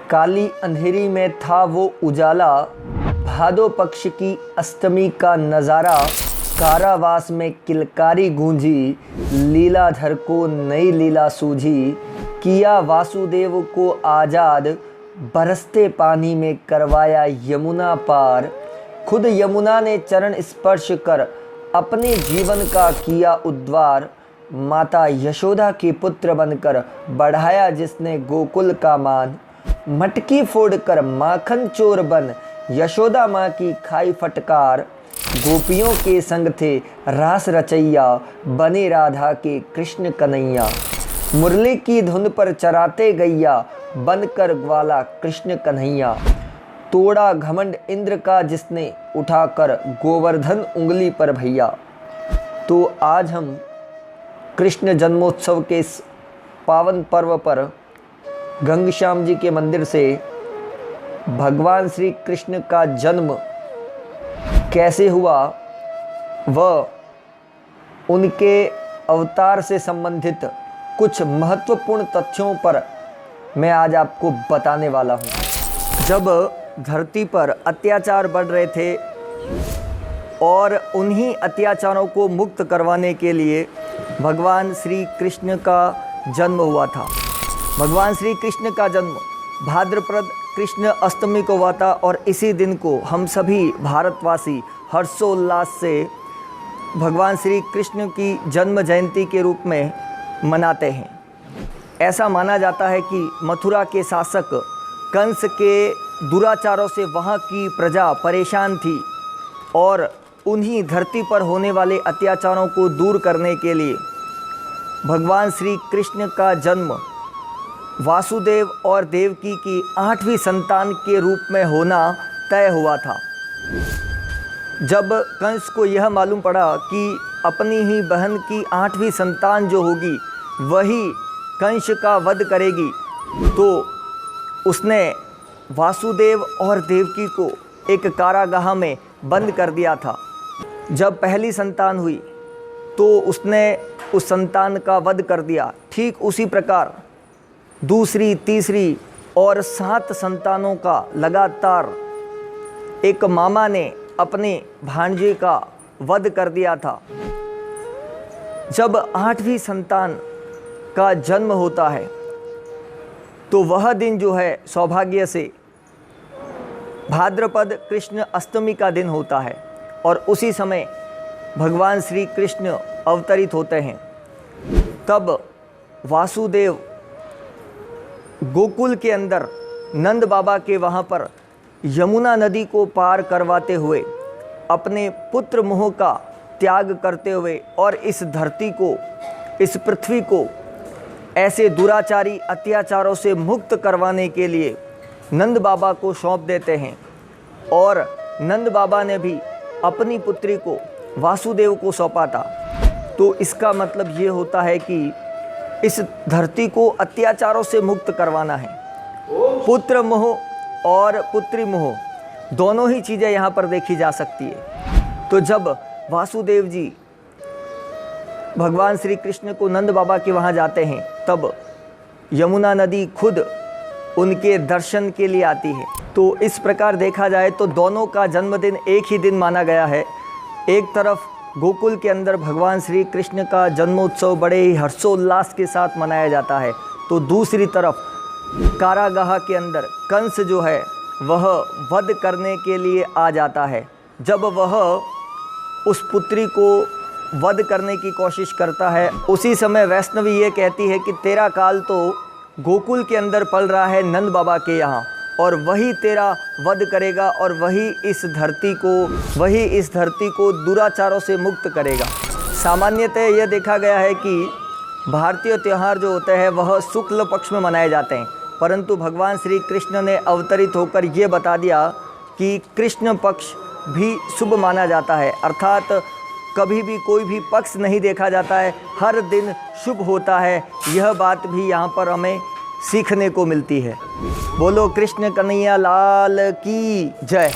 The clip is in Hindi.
काली अंधेरी में था वो उजाला, भादो पक्ष की अष्टमी का नज़ारा। कारावास में किलकारी गूंजी, लीलाधर को नई लीला सूझी। किया वासुदेव को आज़ाद, बरसते पानी में करवाया यमुना पार। खुद यमुना ने चरण स्पर्श कर अपने जीवन का किया उद्धार। माता यशोदा के पुत्र बनकर बढ़ाया जिसने गोकुल का मान। मटकी फोड़कर माखन चोर बन यशोदा माँ की खाई फटकार। गोपियों के संग थे रास रचैया, बने राधा के कृष्ण कन्हैया। मुरली की धुन पर चराते गैया, बनकर ग्वाला कृष्ण कन्हैया। तोड़ा घमंड इंद्र का जिसने, उठाकर गोवर्धन उंगली पर भैया। तो आज हम कृष्ण जन्मोत्सव के इस पावन पर्व पर घनश्याम जी के मंदिर से भगवान श्री कृष्ण का जन्म कैसे हुआ व उनके अवतार से संबंधित कुछ महत्वपूर्ण तथ्यों पर मैं आज आपको बताने वाला हूँ। जब धरती पर अत्याचार बढ़ रहे थे और उन्हीं अत्याचारों को मुक्त करवाने के लिए भगवान श्री कृष्ण का जन्म हुआ था। भगवान श्री कृष्ण का जन्म भाद्रपद कृष्ण अष्टमी को हुआ था और इसी दिन को हम सभी भारतवासी हर्षोल्लास से भगवान श्री कृष्ण की जन्म जयंती के रूप में मनाते हैं। ऐसा माना जाता है कि मथुरा के शासक कंस के दुराचारों से वहाँ की प्रजा परेशान थी और उन्हीं धरती पर होने वाले अत्याचारों को दूर करने के लिए भगवान श्री कृष्ण का जन्म वासुदेव और देवकी की 8वीं संतान के रूप में होना तय हुआ था। जब कंस को यह मालूम पड़ा कि अपनी ही बहन की 8वीं संतान जो होगी वही कंस का वध करेगी, तो उसने वासुदेव और देवकी को एक कारागाह में बंद कर दिया था। जब पहली संतान हुई तो उसने उस संतान का वध कर दिया। ठीक उसी प्रकार दूसरी, तीसरी और 7 संतानों का लगातार एक मामा ने अपने भांजे का वध कर दिया था। जब 8वीं संतान का जन्म होता है तो वह दिन जो है सौभाग्य से भाद्रपद कृष्ण अष्टमी का दिन होता है और उसी समय भगवान श्री कृष्ण अवतरित होते हैं। तब वासुदेव गोकुल के अंदर नंद बाबा के वहाँ पर यमुना नदी को पार करवाते हुए अपने पुत्र मोह का त्याग करते हुए और इस धरती को, इस पृथ्वी को ऐसे दुराचारी अत्याचारों से मुक्त करवाने के लिए नंद बाबा को सौंप देते हैं। और नंद बाबा ने भी अपनी पुत्री को वासुदेव को सौंपा था। तो इसका मतलब ये होता है कि इस धरती को अत्याचारों से मुक्त करवाना है। पुत्र मोह और पुत्री मोह दोनों ही चीज़ें यहाँ पर देखी जा सकती है। तो जब वासुदेव जी भगवान श्री कृष्ण को नंद बाबा के वहाँ जाते हैं तब यमुना नदी खुद उनके दर्शन के लिए आती है। तो इस प्रकार देखा जाए तो दोनों का जन्मदिन एक ही दिन माना गया है। एक तरफ गोकुल के अंदर भगवान श्री कृष्ण का जन्मोत्सव बड़े ही हर्षोल्लास के साथ मनाया जाता है, तो दूसरी तरफ कारागाह के अंदर कंस जो है वह वध करने के लिए आ जाता है। जब वह उस पुत्री को वध करने की कोशिश करता है उसी समय वैष्णवी ये कहती है कि तेरा काल तो गोकुल के अंदर पल रहा है नंद बाबा के यहाँ और वही तेरा वध करेगा और वही इस धरती को दुराचारों से मुक्त करेगा। सामान्यतः यह देखा गया है कि भारतीय त्यौहार जो होते हैं वह शुक्ल पक्ष में मनाए जाते हैं, परंतु भगवान श्री कृष्ण ने अवतरित होकर ये बता दिया कि कृष्ण पक्ष भी शुभ माना जाता है, अर्थात कभी भी कोई भी पक्ष नहीं देखा जाता है, हर दिन शुभ होता है। यह बात भी यहाँ पर हमें सीखने को मिलती है। बोलो कृष्ण कन्हैया लाल की जय।